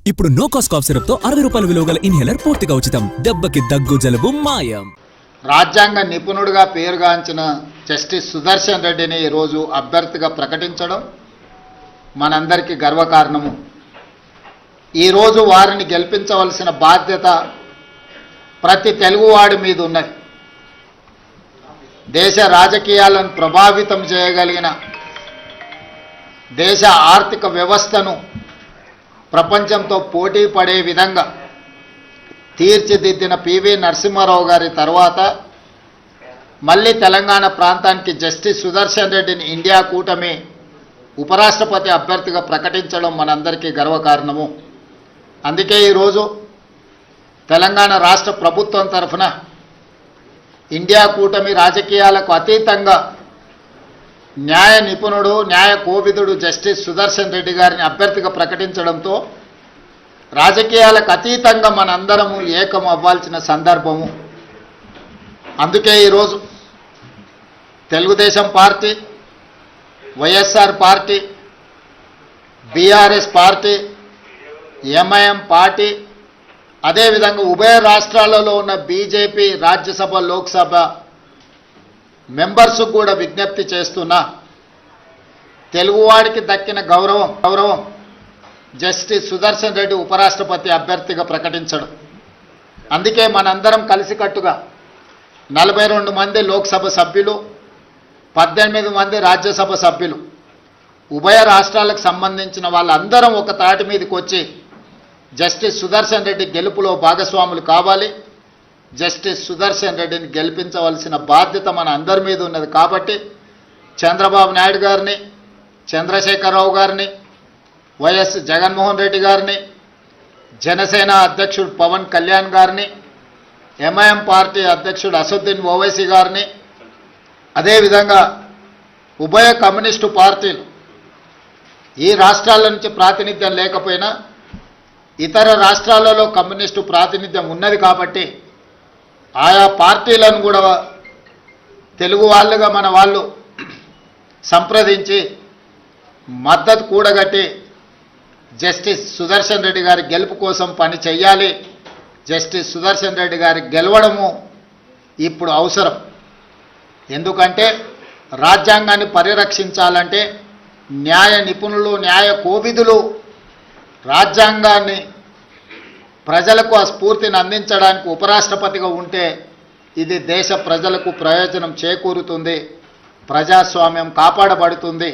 ఇప్పుడు no cost cough syrup తో 60 రూపాయల విలువ గల ఇన్హేలర్ పూర్తిగా ఉచితం. దెబ్బకి దగ్గు జలుబు మాయం. రాజ్యాంగ నిపుణుడిగా పేరుగాంచిన జస్టిస్ సుదర్శన్ రెడ్డిని ఈరోజు అభ్యర్థిగా ప్రకటించడం మనందరికీ గర్వకారణము. ఈరోజు వారిని గెలిపించవలసిన బాధ్యత ప్రతి తెలుగువాడి మీద ఉన్నది. దేశ రాజకీయాలను ప్రభావితం చేయగలిగిన, దేశ ఆర్థిక వ్యవస్థను ప్రపంచంతో పోటీ పడే విధంగా తీర్చిదిద్దిన పివి నరసింహారావు గారి తర్వాత మళ్ళీ తెలంగాణ ప్రాంతానికి జస్టిస్ సుదర్శన్ రెడ్డిని ఇండియా కూటమి ఉపరాష్ట్రపతి అభ్యర్థిగా ప్రకటించడం మనందరికీ గర్వకారణము. అందుకే ఈరోజు తెలంగాణ రాష్ట్ర ప్రభుత్వం తరఫున ఇండియా కూటమి రాజకీయాలకు అతీతంగా న్యాయ నిపుణుడు, న్యాయ కోవిదుడు జస్టిస్ సుదర్శన్ రెడ్డి గారిని అభ్యర్థిగా ప్రకటించడంతో రాజకీయాలకు అతీతంగా మనందరము ఏకం అవ్వాల్సిన సందర్భము. అందుకే ఈరోజు Telugu Desam party, YSR party, BRS party, MIM party, అదేవిధంగా ఉభయ రాష్ట్రాలలో ఉన్న బీజేపీ రాజ్యసభ, లోక్సభ మెంబర్స్కు కూడా విజ్ఞప్తి చేస్తున్నా, తెలుగువాడికి దక్కిన గౌరవం జస్టిస్ సుదర్శన్ రెడ్డి ఉపరాష్ట్రపతి అభ్యర్థిగా ప్రకటించడం. అందుకే మనందరం కలిసికట్టుగా 42 మంది లోక్సభ సభ్యులు, 18 మంది రాజ్యసభ సభ్యులు, ఉభయ రాష్ట్రాలకు సంబంధించిన వాళ్ళందరం ఒక తాటి మీదకి వచ్చి జస్టిస్ సుదర్శన్ రెడ్డి గెలుపులో భాగస్వాములు కావాలి. జస్టిస్ సుదర్శన్ రెడ్డిని గెలిపించవలసిన బాధ్యత మన అందరి మీద ఉన్నది. కాబట్టి చంద్రబాబు నాయుడు గారిని, చంద్రశేఖరరావు గారిని, వైఎస్ జగన్మోహన్ రెడ్డి గారిని, జనసేన అధ్యక్షుడు పవన్ కళ్యాణ్ గారిని, ఎంఐఎం పార్టీ అధ్యక్షుడు అసదుద్దీన్ ఓవైసీ గారిని, అదేవిధంగా ఉభయ కమ్యూనిస్టు పార్టీలు ఈ రాష్ట్రాల నుంచి ప్రాతినిధ్యం లేకపోయినా ఇతర రాష్ట్రాలలో కమ్యూనిస్టు ప్రాతినిధ్యం ఉన్నది కాబట్టి ఆయా పార్టీలను కూడా తెలుగు వాళ్ళుగా మన వాళ్ళు సంప్రదించి మద్దతు కూడగట్టి జస్టిస్ సుదర్శన్ రెడ్డి గారి గెలుపు కోసం పని చేయాలి. జస్టిస్ సుదర్శన్ రెడ్డి గారి గెలవడము ఇప్పుడు అవసరం. ఎందుకంటే రాజ్యాంగాన్ని పరిరక్షించాలంటే న్యాయ నిపుణులు, న్యాయ కోవిదులు రాజ్యాంగాన్ని ప్రజలకు ఆ స్ఫూర్తిని అందించడానికి ఉపరాష్ట్రపతిగా ఉంటే ఇది దేశ ప్రజలకు ప్రయోజనం చేకూరుతుంది, ప్రజాస్వామ్యం కాపాడబడుతుంది.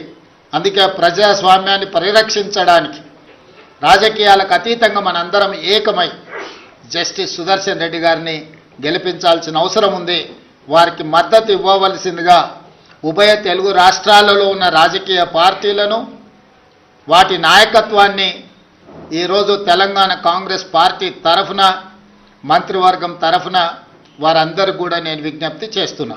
అందుకే ప్రజాస్వామ్యాన్ని పరిరక్షించడానికి రాజకీయాలకు అతీతంగా మనందరం ఏకమై జస్టిస్ సుదర్శన్ రెడ్డి గారిని గెలిపించాల్సిన అవసరం ఉంది. వారికి మద్దతు ఇవ్వవలసిందిగా ఉభయ తెలుగు రాష్ట్రాలలో ఉన్న రాజకీయ పార్టీలను, వాటి నాయకత్వాన్ని ఈరోజు తెలంగాణ కాంగ్రెస్ పార్టీ తరఫున, మంత్రివర్గం తరఫున వారందరూ కూడా నేను విజ్ఞప్తి చేస్తున్నా.